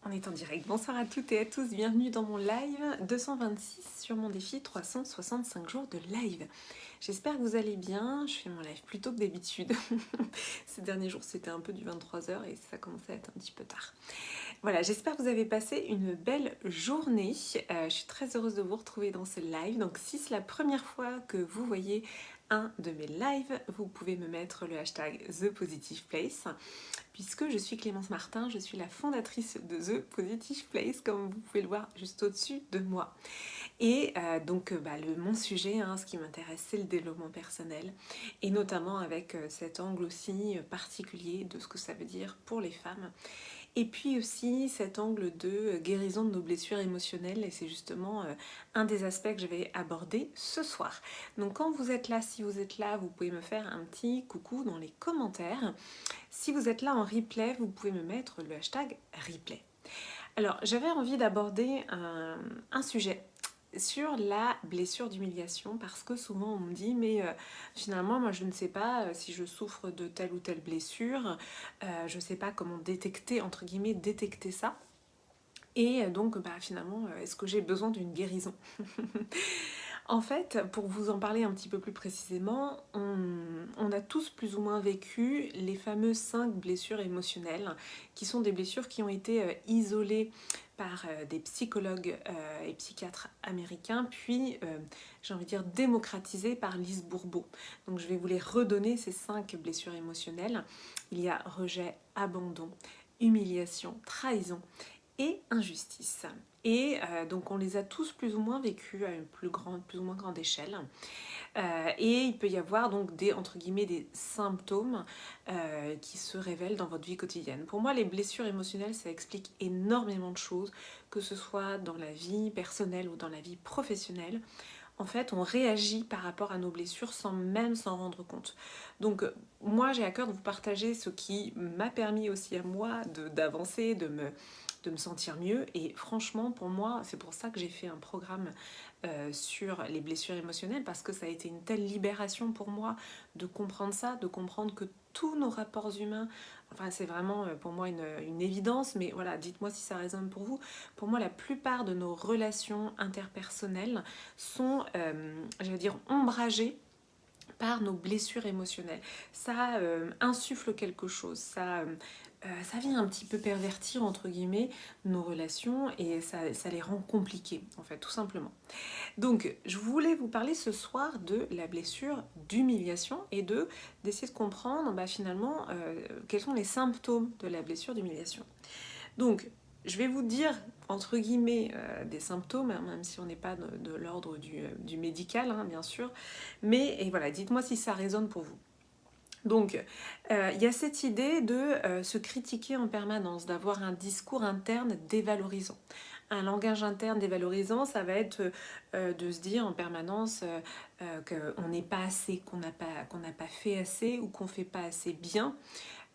On est en direct. Bonsoir à toutes et à tous, bienvenue dans mon live 226 sur mon défi 365 jours de live. J'espère que vous allez bien, je fais mon live plus tôt que d'habitude. Ces derniers jours c'était un peu du 23h et ça commençait à être un petit peu tard. Voilà, j'espère que vous avez passé une belle journée. Je suis très heureuse de vous retrouver dans ce live. Donc si c'est la première fois que vous voyez un de mes lives, vous pouvez me mettre le hashtag ThePositivePlace puisque je suis Clémence Martin, je suis la fondatrice de The Positive Place, comme vous pouvez le voir juste au-dessus de moi. Et mon sujet, ce qui m'intéresse, c'est le développement personnel, et notamment avec cet angle aussi particulier de ce que ça veut dire pour les femmes. Et puis aussi cet angle de guérison de nos blessures émotionnelles, et c'est justement un des aspects que je vais aborder ce soir. Donc quand vous êtes là, si vous êtes là, vous pouvez me faire un petit coucou dans les commentaires. Si vous êtes là en replay, vous pouvez me mettre le hashtag replay. Alors j'avais envie d'aborder un sujet sur la blessure d'humiliation parce que souvent on me dit mais finalement moi je ne sais pas si je souffre de telle ou telle blessure, je ne sais pas comment détecter, entre guillemets, détecter ça. Et donc finalement est-ce que j'ai besoin d'une guérison? En fait, pour vous en parler un petit peu plus précisément, on a tous plus ou moins vécu les fameuses 5 blessures émotionnelles, qui sont des blessures qui ont été isolées par des psychologues et psychiatres américains, puis j'ai envie de dire démocratisées par Lise Bourbeau. Donc je vais vous les redonner, ces 5 blessures émotionnelles. Il y a rejet, abandon, humiliation, trahison et injustice. Et donc on les a tous plus ou moins vécus à une plus ou moins grande échelle. Et il peut y avoir donc des, entre guillemets, des symptômes qui se révèlent dans votre vie quotidienne. Pour moi, les blessures émotionnelles, ça explique énormément de choses, que ce soit dans la vie personnelle ou dans la vie professionnelle. En fait, on réagit par rapport à nos blessures sans même s'en rendre compte. Donc, moi, j'ai à cœur de vous partager ce qui m'a permis aussi à moi d'avancer, de me sentir mieux. Et franchement, pour moi, c'est pour ça que j'ai fait un programme sur les blessures émotionnelles, parce que ça a été une telle libération pour moi de comprendre ça, de comprendre que tous nos rapports humains, enfin c'est vraiment pour moi une évidence, mais voilà, dites-moi si ça résonne pour vous. Pour moi, la plupart de nos relations interpersonnelles sont, j'allais dire, ombragées par nos blessures émotionnelles. Ça insuffle quelque chose, ça vient un petit peu pervertir, entre guillemets, nos relations, et ça les rend compliquées, en fait, tout simplement. Donc, je voulais vous parler ce soir de la blessure d'humiliation et d'essayer de comprendre finalement quels sont les symptômes de la blessure d'humiliation. Donc, je vais vous dire, entre guillemets, des symptômes, même si on n'est pas de l'ordre du médical, bien sûr. Mais, et voilà, dites-moi si ça résonne pour vous. Donc, il y a cette idée de se critiquer en permanence, d'avoir un discours interne dévalorisant. Un langage interne dévalorisant, ça va être de se dire en permanence qu'on n'est pas assez, qu'on n'a pas fait assez ou qu'on ne fait pas assez bien,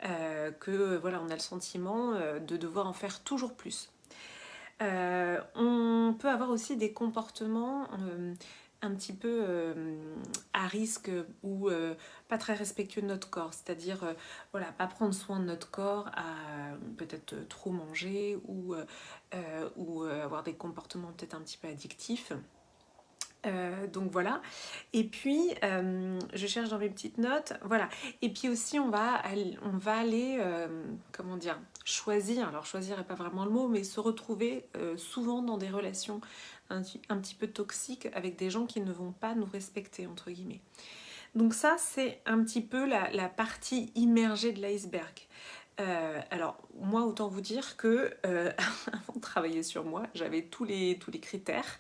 que voilà, on a le sentiment de devoir en faire toujours plus. On peut avoir aussi des comportements un petit peu à risque ou pas très respectueux de notre corps, c'est-à-dire voilà, pas prendre soin de notre corps, à peut-être trop manger ou avoir des comportements peut-être un petit peu addictifs. Donc voilà, et puis je cherche dans mes petites notes, voilà, et puis aussi on va aller comment dire, choisir, alors choisir n'est pas vraiment le mot, mais se retrouver souvent dans des relations un petit peu toxiques avec des gens qui ne vont pas nous respecter, entre guillemets. Donc ça, c'est un petit peu la partie immergée de l'iceberg. Alors, moi, autant vous dire que avant de travailler sur moi, j'avais tous les critères,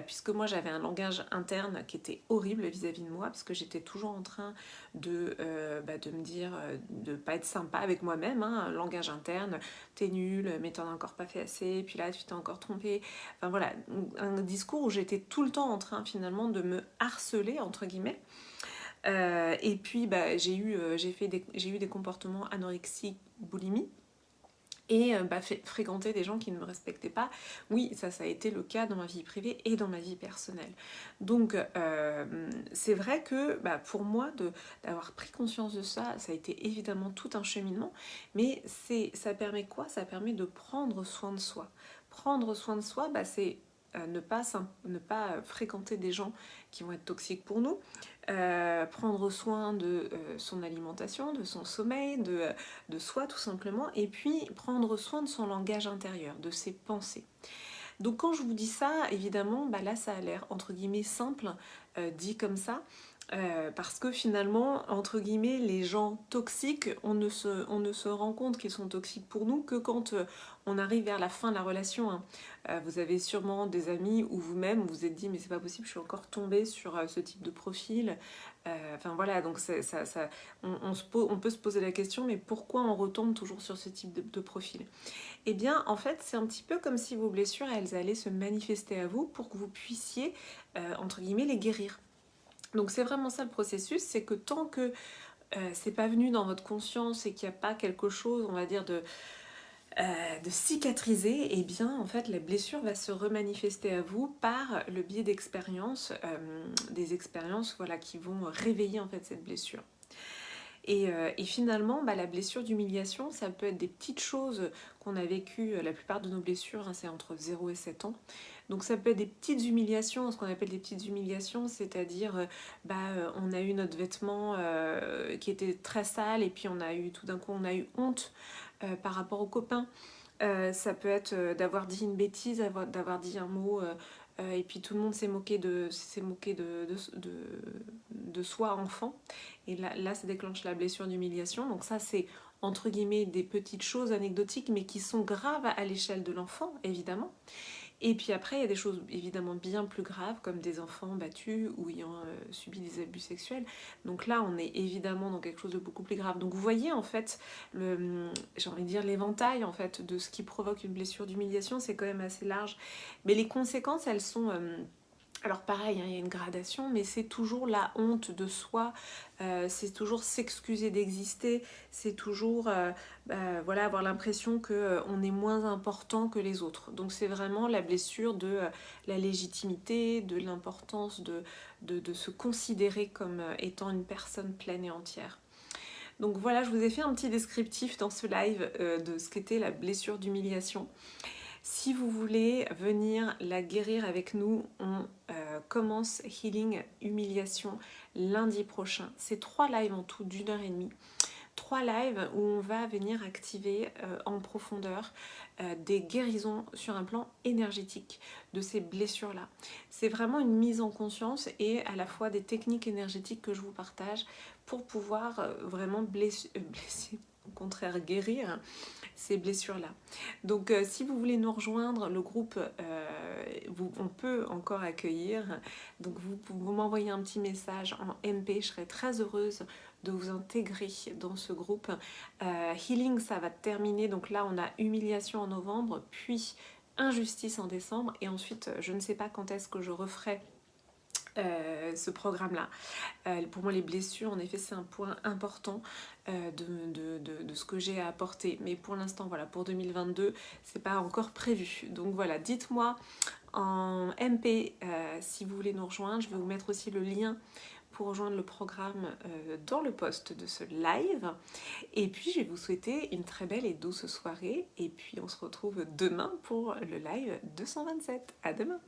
puisque moi, j'avais un langage interne qui était horrible vis-à-vis de moi, parce que j'étais toujours en train de me dire de ne pas être sympa avec moi-même, un langage interne, t'es nul, mais t'en as encore pas fait assez, puis là, tu t'es encore trompé. Enfin voilà, un discours où j'étais tout le temps en train finalement de me harceler, entre guillemets. Et puis j'ai eu des comportements anorexiques, boulimie. et fréquenter des gens qui ne me respectaient pas. Oui, ça a été le cas dans ma vie privée et dans ma vie personnelle. Donc c'est vrai que pour moi, d'avoir pris conscience de ça, ça a été évidemment tout un cheminement, mais ça permet quoi? Ça permet de prendre soin de soi. Prendre soin de soi, c'est ne pas fréquenter des gens qui vont être toxiques pour nous, prendre soin de son alimentation, de son sommeil, de soi tout simplement, et puis prendre soin de son langage intérieur, de ses pensées. Donc quand je vous dis ça, évidemment, là ça a l'air entre guillemets simple, dit comme ça, parce que finalement, entre guillemets, les gens toxiques, on ne se rend compte qu'ils sont toxiques pour nous que quand on arrive vers la fin de la relation. Hein. Vous avez sûrement des amis ou vous-même, vous vous êtes dit mais c'est pas possible, je suis encore tombée sur ce type de profil. Enfin voilà, donc on peut se poser la question, mais pourquoi on retombe toujours sur ce type de profil? Eh bien, en fait, c'est un petit peu comme si vos blessures, elles allaient se manifester à vous pour que vous puissiez, entre guillemets, les guérir. Donc c'est vraiment ça le processus, c'est que tant que c'est pas venu dans votre conscience et qu'il n'y a pas quelque chose, on va dire, de cicatriser, eh bien en fait la blessure va se remanifester à vous par le biais d'expériences, des expériences voilà, qui vont réveiller en fait cette blessure. Et finalement, la blessure d'humiliation, ça peut être des petites choses qu'on a vécues, la plupart de nos blessures, hein, c'est entre 0 et 7 ans. Donc ça peut être des petites humiliations, ce qu'on appelle des petites humiliations, c'est-à-dire on a eu notre vêtement qui était très sale et puis tout d'un coup on a eu honte par rapport aux copains. Ça peut être d'avoir dit une bêtise, d'avoir dit un mot et puis tout le monde s'est moqué de soi enfant. Et là, ça déclenche la blessure d'humiliation. Donc ça, c'est entre guillemets des petites choses anecdotiques, mais qui sont graves à l'échelle de l'enfant, évidemment. Et puis après, il y a des choses évidemment bien plus graves, comme des enfants battus ou ayant subi des abus sexuels. Donc là, on est évidemment dans quelque chose de beaucoup plus grave. Donc vous voyez, en fait, j'ai envie de dire l'éventail en fait, de ce qui provoque une blessure d'humiliation, c'est quand même assez large. Mais les conséquences, elles sont... alors pareil, hein, il y a une gradation, mais c'est toujours la honte de soi, c'est toujours s'excuser d'exister, c'est toujours voilà, avoir l'impression qu'on est moins important que les autres. Donc c'est vraiment la blessure de la légitimité, de l'importance de se considérer comme étant une personne pleine et entière. Donc voilà, je vous ai fait un petit descriptif dans ce live de ce qu'était la blessure d'humiliation. Si vous voulez venir la guérir avec nous, on commence Healing Humiliation lundi prochain. C'est 3 lives en tout d'1h30. 3 lives où on va venir activer en profondeur des guérisons sur un plan énergétique de ces blessures-là. C'est vraiment une mise en conscience et à la fois des techniques énergétiques que je vous partage pour pouvoir vraiment blesser, au contraire guérir ces blessures-là. Donc si vous voulez nous rejoindre, le groupe, on peut encore accueillir. Donc vous m'envoyez un petit message en MP, je serai très heureuse de vous intégrer dans ce groupe. Healing, ça va terminer, donc là on a humiliation en novembre, puis injustice en décembre, et ensuite je ne sais pas quand est-ce que je referai ce programme-là. Pour moi, les blessures, en effet, c'est un point important de ce que j'ai à apporter. Mais pour l'instant, voilà, pour 2022, c'est pas encore prévu. Donc voilà, dites-moi en MP si vous voulez nous rejoindre. Je vais vous mettre aussi le lien pour rejoindre le programme dans le post de ce live. Et puis, je vais vous souhaiter une très belle et douce soirée. Et puis, on se retrouve demain pour le live 227. À demain!